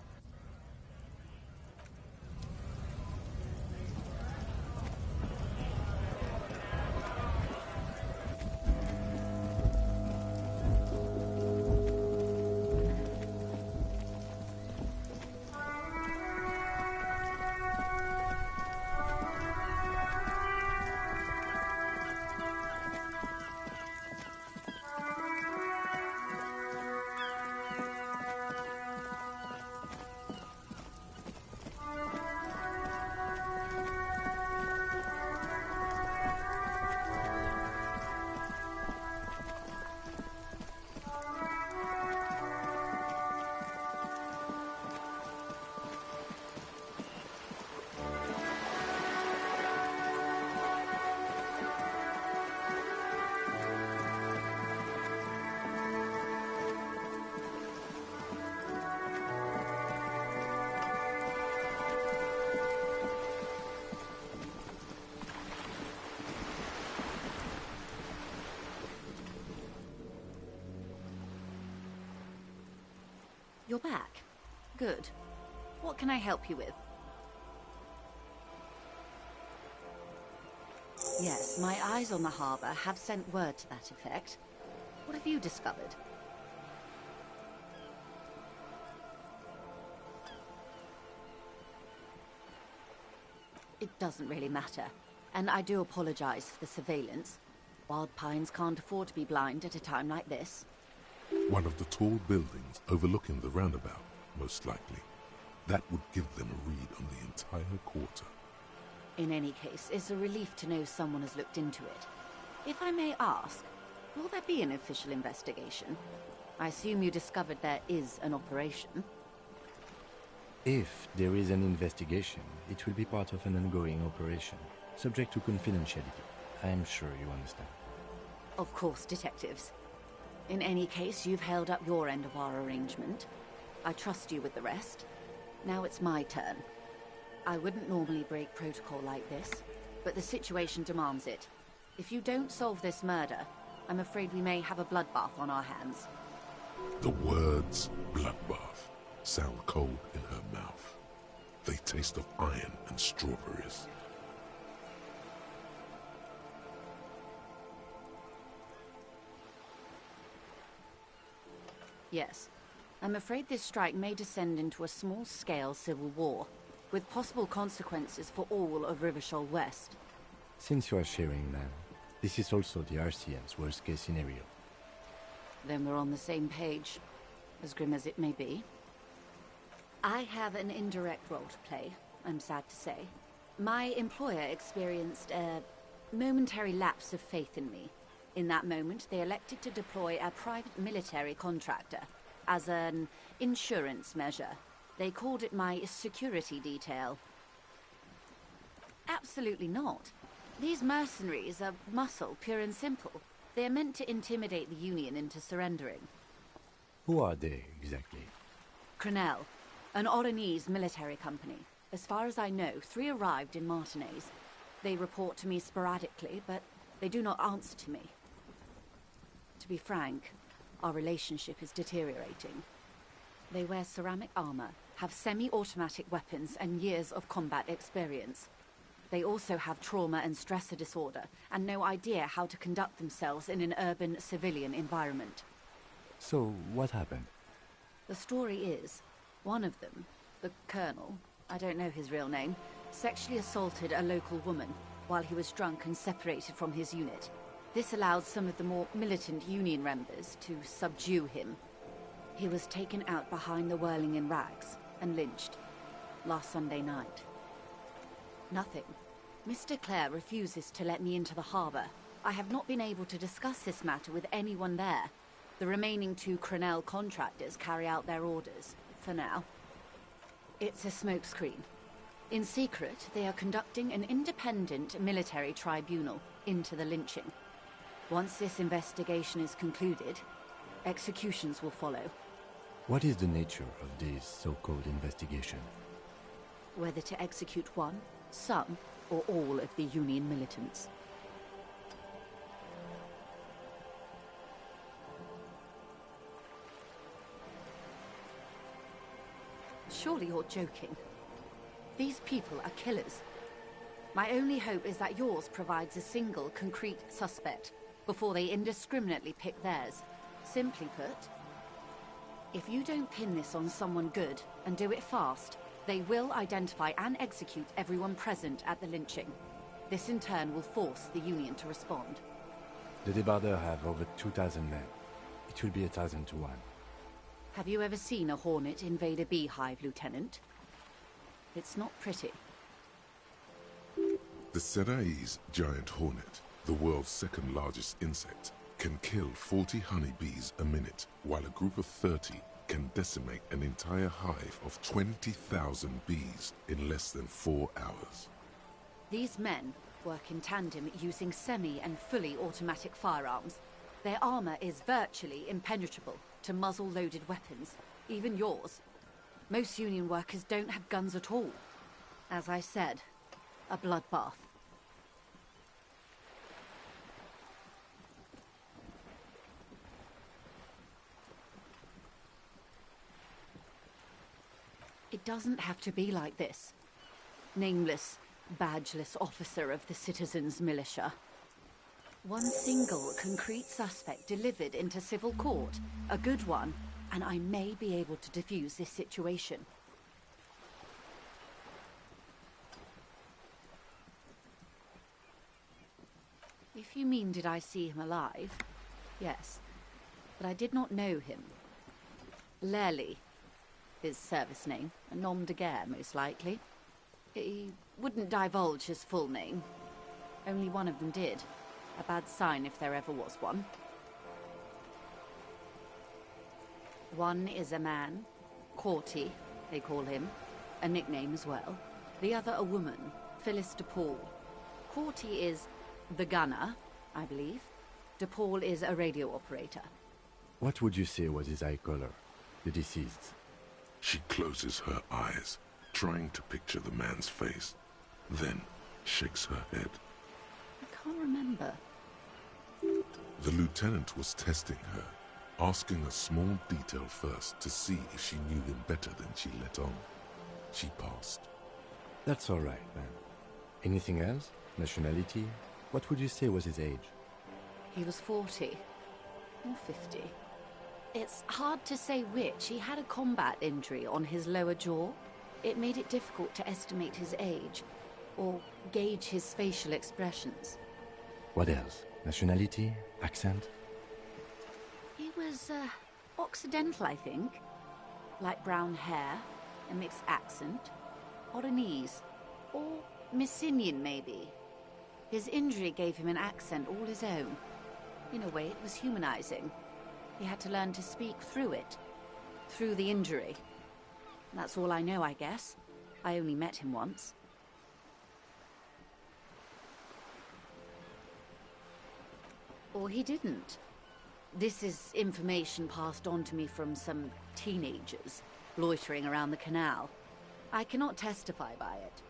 You're back. Good. What can I help you with? Yes, my eyes on the harbour have sent word to that effect. What have you discovered? It doesn't really matter, and I do apologize for the surveillance. Wild Pines can't afford to be blind at a time like this. One of the tall buildings overlooking the roundabout, most likely. That would give them a read on the entire quarter. In any case, it's a relief to know someone has looked into it. If I may ask, will there be an official investigation? I assume you discovered there is an operation. If there is an investigation, it will be part of an ongoing operation, subject to confidentiality. I am sure you understand. Of course, detectives. In any case, you've held up your end of our arrangement. I trust you with the rest. Now it's my turn. I wouldn't normally break protocol like this, but the situation demands it. If you don't solve this murder, I'm afraid we may have a bloodbath on our hands. The words bloodbath sound cold in her mouth. They taste of iron and strawberries. Yes. I'm afraid this strike may descend into a small-scale civil war, with possible consequences for all of Revachol West. Since you are sharing, ma'am, this is also the RCM's worst-case scenario. Then we're on the same page, as grim as it may be. I have an indirect role to play, I'm sad to say. My employer experienced a momentary lapse of faith in me. In that moment, they elected to deploy a private military contractor as an insurance measure. They called it my security detail. Absolutely not. These mercenaries are muscle, pure and simple. They are meant to intimidate the Union into surrendering. Who are they, exactly? Crenel, an Oranese military company. As far as I know, 3 arrived in Martinez. They report to me sporadically, but they do not answer to me. To be frank, our relationship is deteriorating. They wear ceramic armor, have semi-automatic weapons, and years of combat experience. They also have trauma and stressor disorder, and no idea how to conduct themselves in an urban civilian environment. So, what happened? The story is, one of them, the Colonel, I don't know his real name, sexually assaulted a local woman while he was drunk and separated from his unit. This allowed some of the more militant Union members to subdue him. He was taken out behind the whirling in rags and lynched last Sunday night. Nothing. Mr. Clare refuses to let me into the harbor. I have not been able to discuss this matter with anyone there. The remaining 2 Crenel contractors carry out their orders, for now. It's a smokescreen. In secret, they are conducting an independent military tribunal into the lynching. Once this investigation is concluded, executions will follow. What is the nature of this so-called investigation? Whether to execute one, some, or all of the Union militants. Surely you're joking. These people are killers. My only hope is that yours provides a single, concrete suspect before they indiscriminately pick theirs. Simply put, if you don't pin this on someone good and do it fast, they will identify and execute everyone present at the lynching. This in turn will force the Union to respond. The débardeurs have over 2,000 men. It will be 1,000 to 1. Have you ever seen a hornet invade a beehive, Lieutenant? It's not pretty. The Serai's giant hornet, the world's 2nd largest insect, can kill 40 honeybees a minute, while a group of 30 can decimate an entire hive of 20,000 bees in less than 4 hours. These men work in tandem using semi- and fully automatic firearms. Their armor is virtually impenetrable to muzzle-loaded weapons, even yours. Most Union workers don't have guns at all. As I said, a bloodbath. It doesn't have to be like this. Nameless, badgeless officer of the citizens' militia. One single concrete suspect delivered into civil court, a good one, and I may be able to defuse this situation. If you mean did I see him alive, yes, but I did not know him. Lerly, his service name, a nom de guerre most likely. He wouldn't divulge his full name. Only one of them did. A bad sign if there ever was one. One is a man, Corty, they call him, a nickname as well. The other a woman, Phyllis DePaul. Corty is the gunner, I believe. DePaul is a radio operator. What would you say was his eye color, the deceased? She closes her eyes, trying to picture the man's face, then shakes her head. I can't remember. The lieutenant was testing her, asking a small detail first to see if she knew him better than she let on. She passed. That's all right, then. Anything else? Nationality? What would you say was his age? He was 40. Or 50. It's hard to say which. He had a combat injury on his lower jaw. It made it difficult to estimate his age, or gauge his facial expressions. What else? Nationality? Accent? He was, Occidental, I think. Light brown hair, a mixed accent, Oranese, or Messinian, maybe. His injury gave him an accent all his own. In a way, it was humanizing. He had to learn to speak through it, through the injury. That's all I know, I guess. I only met him once. Or he didn't. This is information passed on to me from some teenagers loitering around the canal. I cannot testify by it.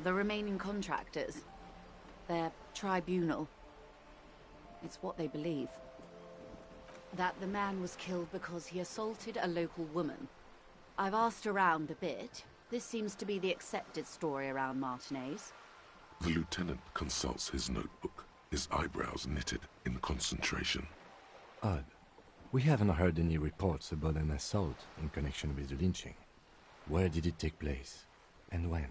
The remaining contractors, their tribunal, it's what they believe. That the man was killed because he assaulted a local woman. I've asked around a bit. This seems to be the accepted story around Martinez. The lieutenant consults his notebook, his eyebrows knitted in concentration. Odd. We haven't heard any reports about an assault in connection with the lynching. Where did it take place? And when?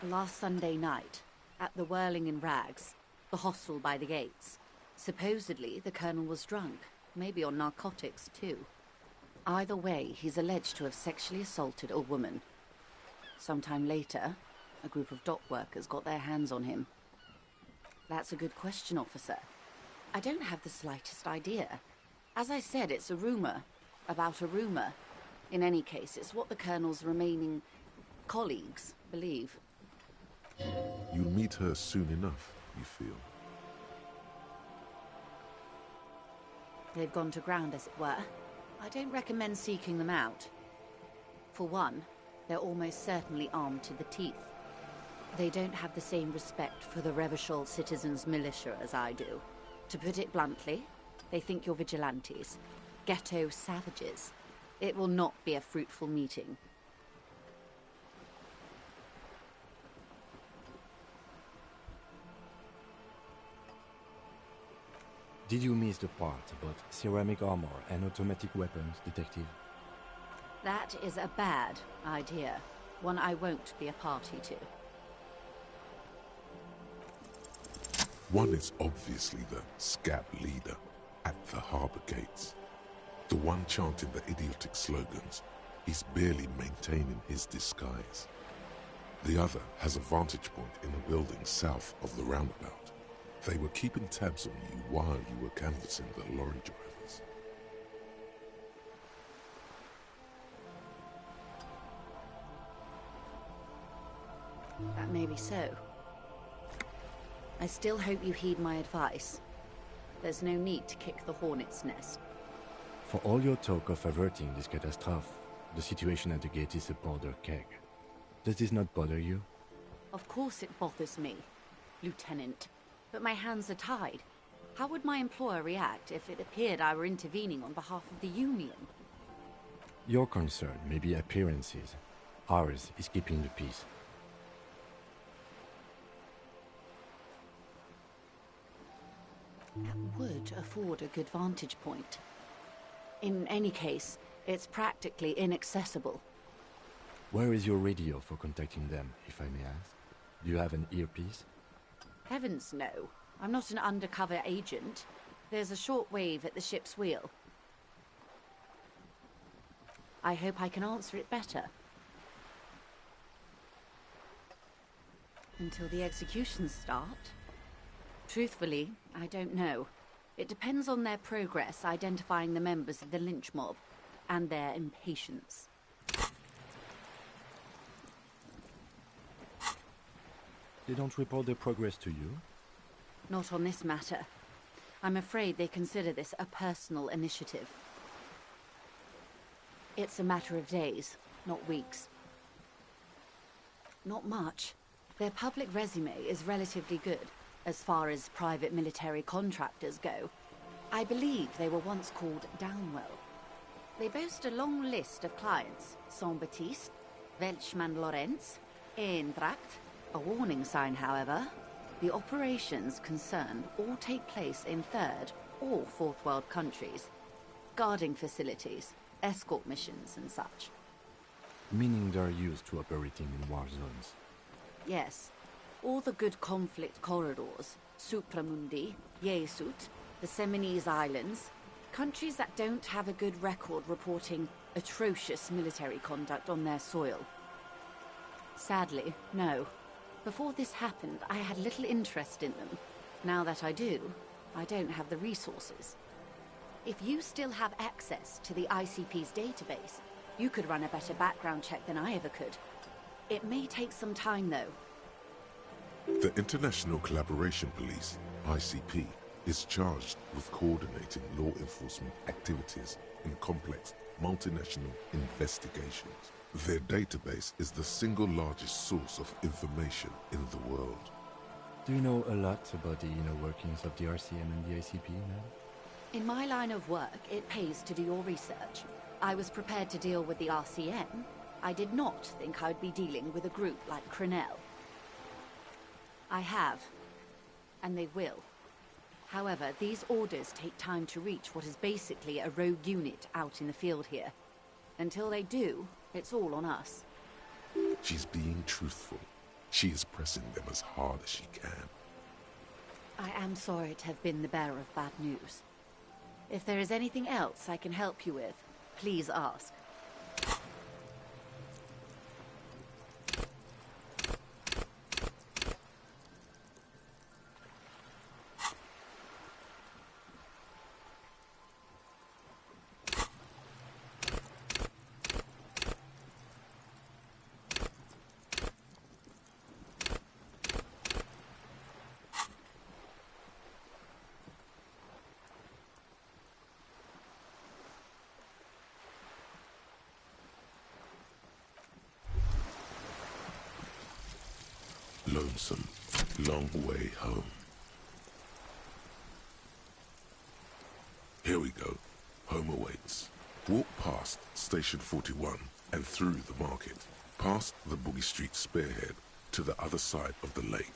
Last Sunday night, at the Whirling in Rags, the hostel by the gates. Supposedly, the colonel was drunk, maybe on narcotics too. Either way, he's alleged to have sexually assaulted a woman. Sometime later, a group of dock workers got their hands on him. That's a good question, officer. I don't have the slightest idea. As I said, it's a rumor about a rumor. In any case, it's what the colonel's remaining colleagues believe. You'll meet her soon enough, you feel. They've gone to ground, as it were. I don't recommend seeking them out. For one, they're almost certainly armed to the teeth. They don't have the same respect for the Revachol citizens' militia as I do. To put it bluntly, they think you're vigilantes, ghetto savages. It will not be a fruitful meeting. Did you miss the part about ceramic armor and automatic weapons, Detective? That is a bad idea. One I won't be a party to. One is obviously the scab leader at the harbor gates. The one chanting the idiotic slogans. He's barely maintaining his disguise. The other has a vantage point in a building south of the roundabout. They were keeping tabs on you while you were canvassing the lorry drivers. That may be so. I still hope you heed my advice. There's no need to kick the hornet's nest. For all your talk of averting this catastrophe, the situation at the gate is a powder keg. Does this not bother you? Of course it bothers me, Lieutenant. But my hands are tied. How would my employer react if it appeared I were intervening on behalf of the Union? Your concern may be appearances. Ours is keeping the peace. That would afford a good vantage point. In any case, it's practically inaccessible. Where is your radio for contacting them, if I may ask? Do you have an earpiece? Heavens no. I'm not an undercover agent. There's a short wave at the ship's wheel. I hope I can answer it better. Until the executions start? Truthfully, I don't know. It depends on their progress identifying the members of the lynch mob, and their impatience. They don't report their progress to you? Not on this matter. I'm afraid they consider this a personal initiative. It's a matter of days, not weeks. Not much. Their public resume is relatively good, as far as private military contractors go. I believe they were once called Downwell. They boast a long list of clients: Saint-Baptiste, Welchman-Lorenz, Eendracht. A warning sign, however. The operations concerned all take place in third or fourth world countries. Guarding facilities, escort missions and such. Meaning they're used to operating in war zones. Yes. All the good conflict corridors, Supramundi, Yesut, the Seminese Islands, countries that don't have a good record reporting atrocious military conduct on their soil. Sadly, no. Before this happened, I had little interest in them. Now that I do, I don't have the resources. If you still have access to the ICP's database, you could run a better background check than I ever could. It may take some time, though. The International Collaboration Police, ICP, is charged with coordinating law enforcement activities in complex multinational investigations. Their database is the single largest source of information in the world. Do you know a lot about the inner workings of the RCM and the ICP, ma'am? In my line of work, it pays to do your research. I was prepared to deal with the RCM. I did not think I'd be dealing with a group like Crenel. I have, and they will. However, these orders take time to reach what is basically a rogue unit out in the field here. Until they do, it's all on us. She's being truthful. She is pressing them as hard as she can. I am sorry to have been the bearer of bad news. If there is anything else I can help you with, please ask. Lonesome, long way home. Here we go. Home awaits. Walk past Station 41 and through the market, past the Boogie Street spearhead to the other side of the lake,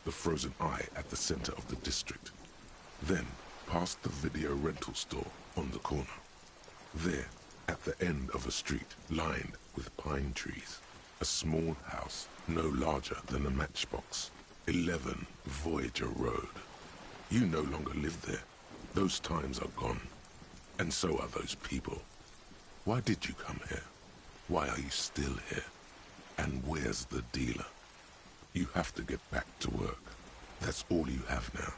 the frozen eye at the center of the district. Then past the video rental store on the corner. There, at the end of a street lined with pine trees, a small house no larger than a matchbox. 11 Voyager Road. You no longer live there. Those times are gone. And so are those people. Why did you come here? Why are you still here? And where's the dealer? You have to get back to work. That's all you have now.